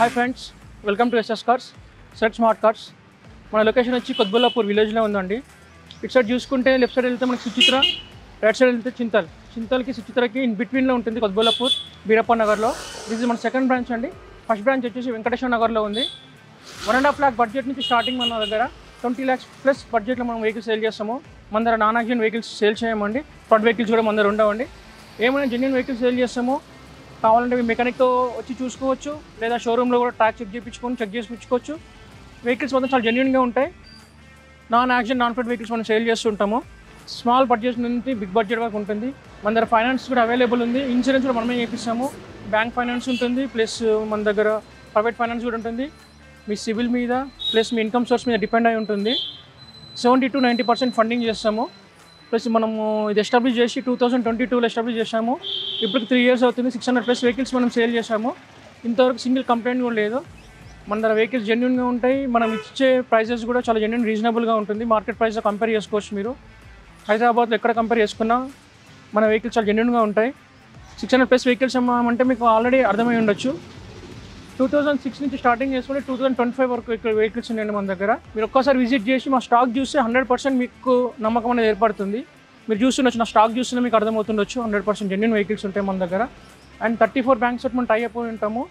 Hi friends, welcome to SS cars set smart cars. మన location వచ్చి కొత్బుల్లాపూర్ విలేజ్లో ఉందండి. ఇటు సైడ్ చూసుకుంటే లెఫ్ట్ సైడ్ వెళ్తే మనకి సుచిత్ర, రైట్ సైడ్ వెళ్తే చింతల్కి సుచిత్రకి ఇన్ బిట్వీన్లో ఉంటుంది కొత్బుల్లాపూర్ బీరప్ప నగర్లో. ఇది మన సెకండ్ బ్రాంచ్ అండి. ఫస్ట్ బ్రాంచ్ వచ్చేసి వెంకటేశ్వర నగర్లో ఉంది. 1.5 lakh బడ్జెట్ నుంచి స్టార్టింగ్ మన దగ్గర 20 lakhs ప్లస్ బడ్జెట్లో మనం వెహికల్స్ సేల్ చేస్తాము. మన దగ్గర నాన్ యాక్సిడెంట్ వెహికల్స్ సేల్ చేయమండి. ఫ్రంట్ వెహికల్స్ కూడా మన దగ్గర ఉండవండి. ఏమైనా జెన్యూన్ వెహికల్స్ సేల్ చేస్తాము. కావాలంటే మీ మెకానిక్తో వచ్చి చూసుకోవచ్చు, లేదా షోరూంలో కూడా ట్రాక్ చెక్ చేయించుకోవచ్చు. వెహికల్స్ మొత్తం చాలా జెన్యూన్గా ఉంటాయి. Non accident non fit vehicles మనం సేల్ చేస్తుంటాము. స్మాల్ బడ్జెట్ నుంచి బిగ్ బడ్జెట్ వరకు ఉంటుంది. మన దగ్గర ఫైనాన్స్ కూడా అవైలబుల్ ఉంది. ఇన్సూరెన్స్ కూడా మనమే చేపిస్తాము. బ్యాంక్ ఫైనాన్స్ ఉంటుంది, ప్లస్ మన దగ్గర ప్రైవేట్ ఫైనాన్స్ కూడా ఉంటుంది. మీ సివిల్ మీద ప్లస్ మీ ఇన్కమ్ సోర్స్ మీద డిపెండ్ అయి ఉంటుంది. 70 to 90% ఫండింగ్ చేస్తాము. ప్లస్ మనము ఇది ఎస్టాబ్లిష్ చేసి 2022లో ఎస్టాబ్లిష్ చేసాము. ఇప్పటికి 3 years అవుతుంది. 600+ వెహికల్స్ మనం సేల్ చేసాము. ఇంతవరకు సింగిల్ కంప్లైంట్ కూడా లేదు. మన దగ్గర వెహికల్స్ జెన్యూన్గా ఉంటాయి. మనం ఇచ్చే ప్రైజెస్ కూడా చాలా జెన్యూన్ రీజనబుల్గా ఉంటుంది. మార్కెట్ ప్రైస్తో కంపేర్ చేసుకోవచ్చు. మీరు హైదరాబాద్లో ఎక్కడ కంపేర్ చేసుకున్నా మన వెహికల్స్ చాలా జెన్యూన్గా ఉంటాయి. 600+ వెహికల్స్ అమ్మామంటే మీకు ఆల్రెడీ అర్థమై ఉండొచ్చు. 2006 నుంచి స్టార్టింగ్ చేసుకుంటే 2025 వరకు ఇక్కడ వెహికల్స్ ఉన్నాయండి మన దగ్గర. మీరు ఒక్కసారి విజిట్ చేసి మా స్టాక్ చూస్తే 100% మీకు నమ్మకం అనేది ఏర్పడుతుంది. మీరు చూస్తుండొచ్చు, నా స్టాక్ చూస్తున్నా మీకు అర్థమవుతుండొచ్చు. 100% జెన్యూన్ వెహికల్స్ ఉంటాయి మన దగ్గర. అండ్ 34 బ్యాంక్స్ మనం టై అయిపోయి ఉంటాము.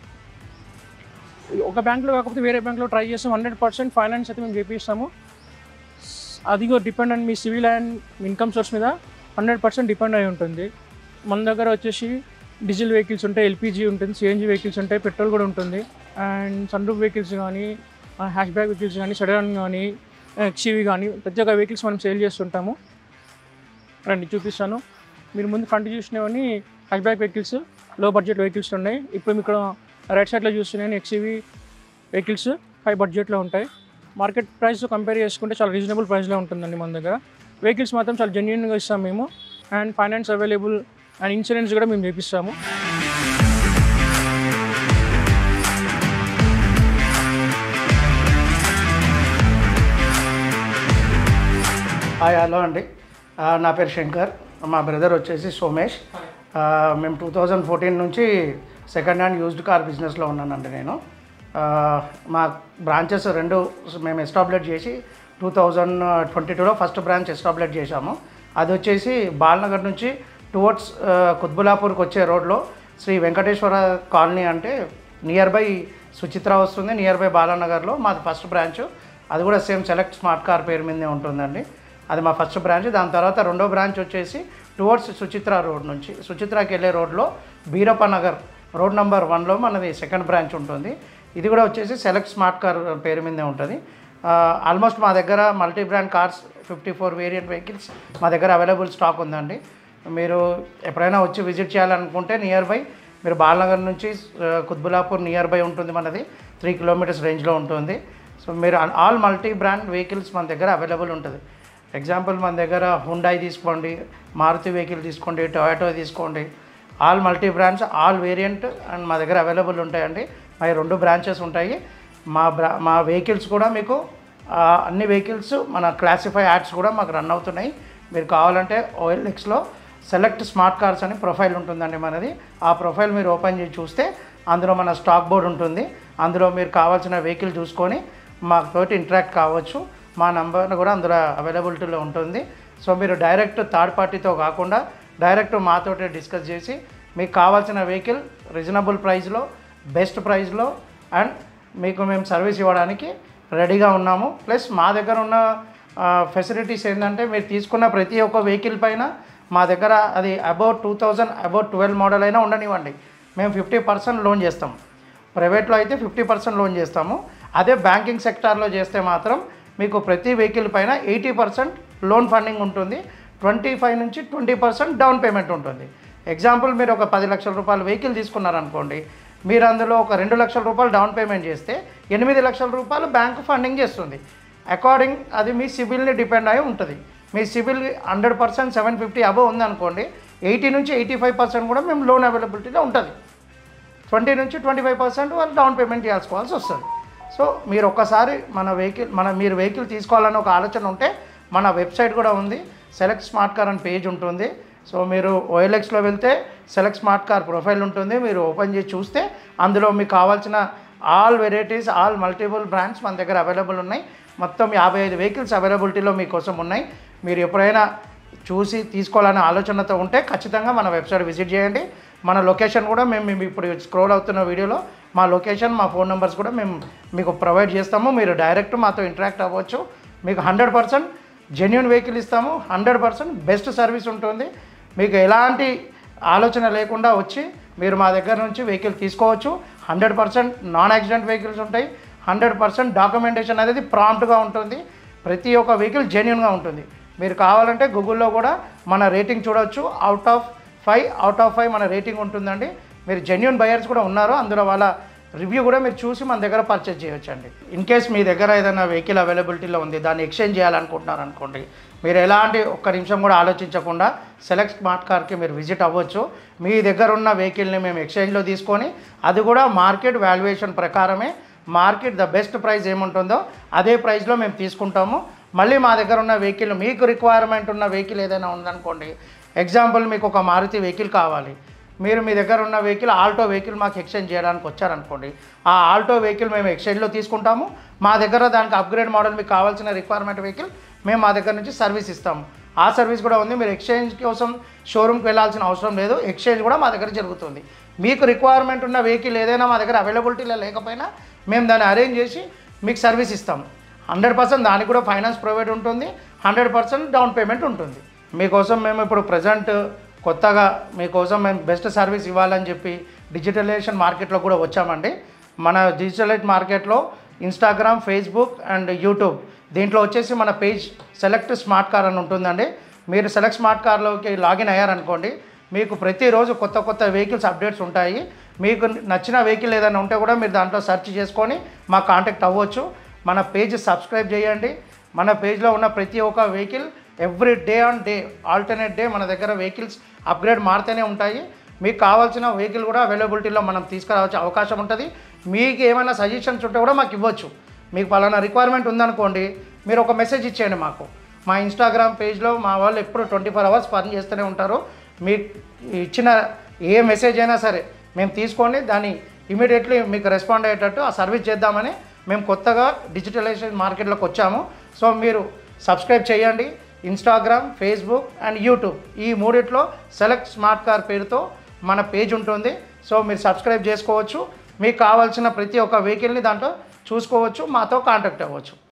ఒక బ్యాంక్లో కాకపోతే వేరే బ్యాంక్లో ట్రై చేస్తాం. 100% ఫైనాన్స్ అయితే మేము చేపిస్తాము. అది కూడా depend and me civil and income source మీద 100% డిపెండ్ అయి ఉంటుంది. మన దగ్గర వచ్చేసి డీజిల్ వెహికల్స్ ఉంటాయి, ఎల్పిజి ఉంటుంది, సిఎన్జి వెహికల్స్ ఉంటాయి, పెట్రోల్ కూడా ఉంటుంది. అండ్ సన్ రూఫ్ వెహికల్స్ కానీ, హ్యాష్ బ్యాక్ వెహికల్స్ కానీ, సెడాన్ కానీ, ఎక్స్యూవీ కానీ ప్రతి ఒక్క వెహికల్స్ మనం సేల్ చేస్తుంటాము. రండి చూపిస్తాను. మీరు ముందు ఫ్రంట్ చూసినవన్నీ హ్యాష్ బ్యాక్ వెహికల్స్, లో బడ్జెట్ వెహికల్స్ ఉన్నాయి. ఇప్పుడు మీకు రైట్ సైడ్లో చూస్తున్నాయని ఎక్స్యూవీ వెహికల్స్ హై బడ్జెట్లో ఉంటాయి. మార్కెట్ ప్రైస్తో కంపేర్ చేసుకుంటే చాలా రీజనబుల్ ప్రైస్లో ఉంటుందండి మన దగ్గర. వెహికల్స్ మాత్రం చాలా జెన్యూన్గా ఇస్తాం మేము. And finance available and insurance కూడా మేము చేపిస్తాము. హాయ్, హలో అండి. నా పేరు శంకర్, మా బ్రదర్ వచ్చేసి సోమేష్. మేము 2014 నుంచి సెకండ్ హ్యాండ్ యూజ్డ్ కార్ బిజినెస్లో ఉన్నానండి నేను. మా బ్రాంచెస్ 2 మేము ఎస్టాబ్లిష్ చేసి 2022లో ఫస్ట్ బ్రాంచ్ ఎస్టాబ్లిష్ చేశాము. అది వచ్చేసి బాలనగర్ నుంచి టువర్డ్స్ కుత్బుల్లాపూర్కి వచ్చే రోడ్లో శ్రీ వెంకటేశ్వర కాలనీ అంటే నియర్ బై సుచిత్ర వస్తుంది, నియర్ బై బాలానగర్లో మాది ఫస్ట్ బ్రాంచ్. అది కూడా సేమ్ సెలెక్ట్ స్మార్ట్ కార్ పేరు మీదే ఉంటుందండి. అది మా ఫస్ట్ బ్రాంచ్. దాని తర్వాత రెండో బ్రాంచ్ వచ్చేసి టువర్డ్స్ సుచిత్ర రోడ్ నుంచి సుచిత్రకి వెళ్ళే రోడ్లో బీరప్ప నగర్ రోడ్ నెంబర్ 1లో మనది సెకండ్ బ్రాంచ్ ఉంటుంది. ఇది కూడా వచ్చేసి సెలెక్ట్ స్మార్ట్ కార్ పేరు మీదే ఉంటుంది. ఆల్మోస్ట్ మా దగ్గర multi brand cars 54 variant vehicles మా దగ్గర అవైలబుల్ స్టాక్ ఉందండి. మీరు ఎప్పుడైనా వచ్చి విజిట్ చేయాలనుకుంటే నియర్ బై మీరు బాలనగర్ నుంచి కుత్బుల్లాపూర్ నియర్ బై ఉంటుంది. మనది 3 kilometers రేంజ్లో ఉంటుంది. సో మీరు ఆల్ మల్టీ బ్రాండ్ వెహికల్స్ మన దగ్గర అవైలబుల్ ఉంటుంది. ఎగ్జాంపుల్ మన దగ్గర హుండాయ్ తీసుకోండి, మారుతి వెహికల్ తీసుకోండి, టొయోటో తీసుకోండి, all multi brands all variant and మా దగ్గర అవైలబుల్ ఉంటాయండి. మా 2 బ్రాంచెస్ ఉంటాయి. మా వెహికల్స్ కూడా మీకు అన్ని వెహికల్స్ మన క్లాసిఫై యాడ్స్ కూడా మాకు రన్ అవుతున్నాయి. మీరు కావాలంటే OLXలో సెలెక్ట్ స్మార్ట్ కార్స్ అని ప్రొఫైల్ ఉంటుందండి మనది. ఆ ప్రొఫైల్ మీరు ఓపెన్ చేసి చూస్తే అందులో మన స్టాక్ బోర్డ్ ఉంటుంది. అందులో మీరు కావాల్సిన వెహికల్ చూసుకొని మాతోటి ఇంటరాక్ట్ కావచ్చు. మా నంబర్ కూడా అందులో అవైలబిలిటీలో ఉంటుంది. సో మీరు డైరెక్ట్ థర్డ్ పార్టీతో కాకుండా డైరెక్ట్ మాతోటి డిస్కస్ చేసి మీకు కావాల్సిన వెహికల్ రీజనబుల్ ప్రైస్లో, బెస్ట్ ప్రైస్లో అండ్ మీకు మేము సర్వీస్ ఇవ్వడానికి రెడీగా ఉన్నాము. ప్లస్ మా దగ్గర ఉన్న ఫెసిలిటీస్ ఏంటంటే మీరు తీసుకున్న ప్రతి ఒక్క వెహికల్ పైన మా దగ్గర అది అబౌట్ 2012 మోడల్ అయినా ఉండనివ్వండి, మేము 50% లోన్ చేస్తాము. ప్రైవేట్లో అయితే 50% లోన్ చేస్తాము. అదే బ్యాంకింగ్ సెక్టార్లో చేస్తే మాత్రం మీకు ప్రతి వెహికల్ పైన 80% లోన్ ఫండింగ్ ఉంటుంది. 25 నుంచి 20% డౌన్ పేమెంట్ ఉంటుంది. ఎగ్జాంపుల్ మీరు ఒక 10 లక్షల రూపాయల వెహికల్ తీసుకున్నారనుకోండి, మీరు అందులో ఒక 2 లక్షల రూపాయలు డౌన్ పేమెంట్ చేస్తే 8 లక్షల రూపాయలు బ్యాంకు ఫండింగ్ చేస్తుంది. అకార్డింగ్ అది మీ సిబిల్ని డిపెండ్ అయి ఉంటుంది. మీ సిబిల్ 100% 750 అబవ్ ఉందనుకోండి, 80 నుంచి 85% కూడా మేము లోన్ అవైలబిలిటీలో ఉంటుంది. 20 నుంచి 25% వాళ్ళు డౌన్ పేమెంట్ చేయాల్సుకోవాల్సి వస్తుంది. సో మీరు ఒక్కసారి మీరు వెహికల్ తీసుకోవాలని ఒక ఆలోచన ఉంటే మన వెబ్సైట్ కూడా ఉంది, సెలెక్ట్ స్మార్ట్ కార్ అని పేజ్ ఉంటుంది. సో మీరు OLXలో వెళ్తే సెలెక్ట్ స్మార్ట్ కార్ ప్రొఫైల్ ఉంటుంది. మీరు ఓపెన్ చేసి చూస్తే అందులో మీకు కావాల్సిన all varieties, all multiple brands మన దగ్గర అవైలబుల్ ఉన్నాయి. మొత్తం 55 వెహికల్స్ అవైలబిలిటీలో మీకోసం ఉన్నాయి. మీరు ఎప్పుడైనా చూసి తీసుకోవాలనే ఆలోచనతో ఉంటే ఖచ్చితంగా మన వెబ్సైట్ విజిట్ చేయండి. మన లొకేషన్ కూడా మేము ఇప్పుడు స్క్రోల్ అవుతున్న వీడియోలో మా లొకేషన్, మా ఫోన్ నెంబర్స్ కూడా మేము మీకు ప్రొవైడ్ చేస్తాము. మీరు డైరెక్ట్ మాతో ఇంటరాక్ట్ అవ్వచ్చు. మీకు 100% జెన్యూన్ వెహికల్ ఇస్తాము. 100% బెస్ట్ సర్వీస్ ఉంటుంది. మీకు ఎలాంటి ఆలోచన లేకుండా వచ్చి మీరు మా దగ్గర నుంచి వెహికల్ తీసుకోవచ్చు. 100% నాన్ యాక్సిడెంట్ వెహికల్స్ ఉంటాయి. 100% డాక్యుమెంటేషన్ అనేది ప్రాంప్ట్గా ఉంటుంది. ప్రతి ఒక్క వెహికల్ జెన్యూన్గా ఉంటుంది. మీరు కావాలంటే గూగుల్లో కూడా మన రేటింగ్ చూడవచ్చు. అవుట్ ఆఫ్ 5 మన రేటింగ్ ఉంటుందండి. మీరు జెన్యూన్ బయర్స్ కూడా ఉన్నారు, అందులో వాళ్ళ రివ్యూ కూడా మీరు చూసి మన దగ్గర పర్చేజ్ చేయొచ్చండి. ఇన్ కేస్ మీ దగ్గర ఏదైనా వెహికల్ అవైలబిలిటీలో ఉంది, దాన్ని ఎక్స్చేంజ్ చేయాలనుకుంటున్నారు అనుకోండి, మీరు ఎలాంటి ఒక్క నిమిషం కూడా ఆలోచించకుండా సెలెక్ట్ స్మార్ట్ కార్కి మీరు విజిట్ అవ్వచ్చు. మీ దగ్గర ఉన్న వెహికల్ని మేము ఎక్స్చేంజ్లో తీసుకొని, అది కూడా మార్కెట్ వాల్యుయేషన్ ప్రకారమే, మార్కెట్ ద బెస్ట్ ప్రైస్ ఏముంటుందో అదే ప్రైస్లో మేము తీసుకుంటాము. మళ్ళీ మా దగ్గర ఉన్న వెహికల్, మీకు రిక్వైర్మెంట్ ఉన్న వెహికల్ ఏదైనా ఉందనుకోండి, ఎగ్జాంపుల్ మీకు ఒక మారుతి వెహికల్ కావాలి, మీరు మీ దగ్గర ఉన్న వెహికల్ ఆల్టో వెహికల్ మాకు ఎక్స్చేంజ్ చేయడానికి వచ్చారనుకోండి, ఆ ఆల్టో వెహికల్ మేము ఎక్స్చేంజ్లో తీసుకుంటాము. మా దగ్గర దానికి అప్గ్రేడ్ మోడల్ మీకు కావాల్సిన రిక్వైర్మెంట్ వెహికల్ మేము మా దగ్గర నుంచి సర్వీస్ ఇస్తాము. ఆ సర్వీస్ కూడా ఉంది. మీరు ఎక్స్చేంజ్ కోసం షోరూమ్కి వెళ్ళాల్సిన అవసరం లేదు. ఎక్స్చేంజ్ కూడా మా దగ్గర జరుగుతుంది. మీకు రిక్వైర్మెంట్ ఉన్న వెహికల్ ఏదైనా మా దగ్గర అవైలబిలిటీలో లేకపోయినా మేము దాన్ని అరేంజ్ చేసి మీకు సర్వీస్ ఇస్తాము. 100% దానికి కూడా ఫైనాన్స్ ప్రొవైడ్ ఉంటుంది. 100% డౌన్ పేమెంట్ ఉంటుంది. మీకోసం మేము ఇప్పుడు ప్రజెంట్ కొత్తగా మీకోసం మేము బెస్ట్ సర్వీస్ ఇవ్వాలని చెప్పి డిజిటలైజేషన్ మార్కెట్లో కూడా వచ్చామండి. మన డిజిటలైజ్ మార్కెట్లో ఇన్స్టాగ్రామ్, ఫేస్బుక్ అండ్ యూట్యూబ్, దీంట్లో వచ్చేసి మన పేజ్ సెలెక్ట్ స్మార్ట్ కార్ అని ఉంటుందండి. మీరు సెలెక్ట్ స్మార్ట్ కార్లోకి లాగిన్ అయ్యారనుకోండి, మీకు ప్రతిరోజు కొత్త వెహికల్స్ అప్డేట్స్ ఉంటాయి. మీకు నచ్చిన వెహికల్ ఏదైనా ఉంటే కూడా మీరు దాంట్లో సెర్చ్ చేసుకొని మా కాంటాక్ట్ అవ్వచ్చు. మన పేజ్ సబ్స్క్రైబ్ చేయండి. మన పేజ్లో ఉన్న ప్రతి ఒక్క vehicle every day on day, alternate day మన దగ్గర వెహికల్స్ అప్గ్రేడ్ మారుతూనే ఉంటాయి. మీకు కావాల్సిన వెహికల్ కూడా అవైలబిలిటీలో మనం తీసుకురావచ్చు అవకాశం ఉంటుంది. మీకు ఏమైనా సజెషన్స్ ఉంటే కూడా మాకు ఇవ్వచ్చు. మీకు పలానా రిక్వైర్మెంట్ ఉందనుకోండి, మీరు ఒక మెసేజ్ ఇచ్చేయండి మాకు. మా ఇన్స్టాగ్రామ్ పేజ్లో మా వాళ్ళు ఎప్పుడు 24 hours పని చేస్తూనే ఉంటారు. మీకు ఇచ్చిన ఏ మెసేజ్ అయినా సరే మేము తీసుకొని దాన్ని ఇమీడియట్లీ మీకు రెస్పాండ్ అయ్యేటట్టు ఆ సర్వీస్ చేద్దామని మేము కొత్తగా డిజిటలైజేషన్ మార్కెట్లోకి వచ్చాము. సో మీరు సబ్స్క్రైబ్ చేయండి. ఇన్స్టాగ్రామ్, ఫేస్బుక్ అండ్ యూట్యూబ్, ఈ మూడిట్లో సెలెక్ట్ స్మార్ట్ కార్ పేరుతో మన పేజ్ ఉంటుంది. సో మీరు సబ్స్క్రైబ్ చేసుకోవచ్చు. మీకు కావాల్సిన ప్రతి ఒక్క వెహికల్ని దాంట్లో చూసుకోవచ్చు, మాతో కాంటాక్ట్ అవ్వచ్చు.